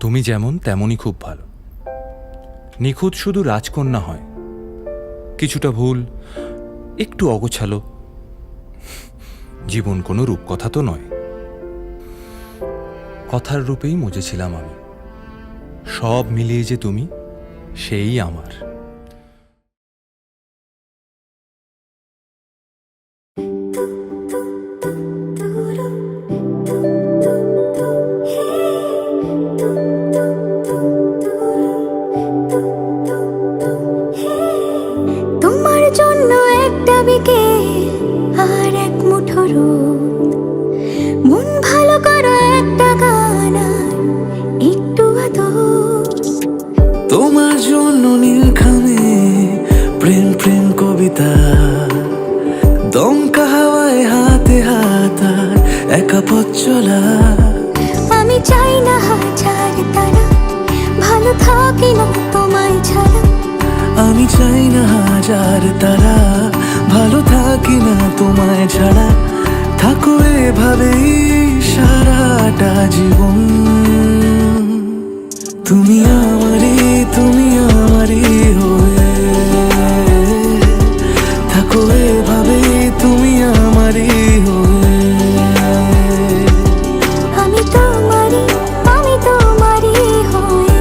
তুমি যেমন তেমনই খুব ভালো। নিখুঁত শুধু রাজকন্যা হয়, কিছুটা ভুল, একটু অগোছালো। জীবন কোনো রূপকথা তো নয়। কথার রূপেই মজেছিলাম আমি। সব মিলিয়ে যে তুমি, সেই আমার। তোমার জন্য একটা বিকেল আর এক মুঠো রোদ, মন ভালো করো একটা গান আর একটু আদর। তোমার জন্য নীলখামে প্রেম প্রেম কবিতা, দমকা হাওয়ায় হাতে হাত আর একা পথ চলা। আমি চাই না হাজার তারা, ভালো থাকি না তোমায় ছাড়া। আমি চাই না হাজার তারা, ভালো থাকি না তোমায় ছাড়া। থাকো এভাবেই সারাটা জীবন। তুমি আমারই হয়ে থাকো এভাবেই, তুমি আমারই হয়ে। আমি তোমারই হয়ে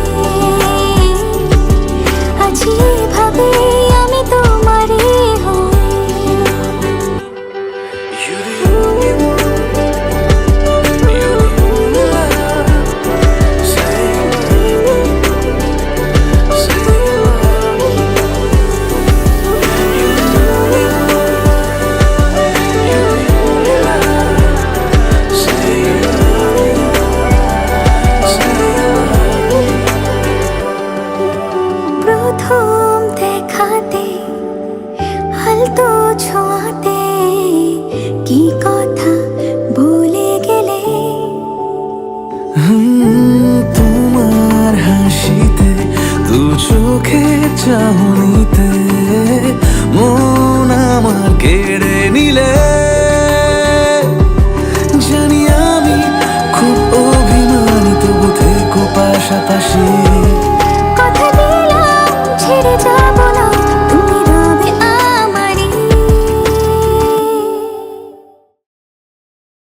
আছি এভাবে, আমি তোমারই হয়ে। প্রথম দেখাতে হালতো ছোঁয়াতে কি কথা বলে গেলে। তোমার হাসিতে, দু চোখে চাহনিতে মন আমার কেড়ে নিলে। জানি আমি খুব অভিমানী, তবু থেকো পাশাপাশি।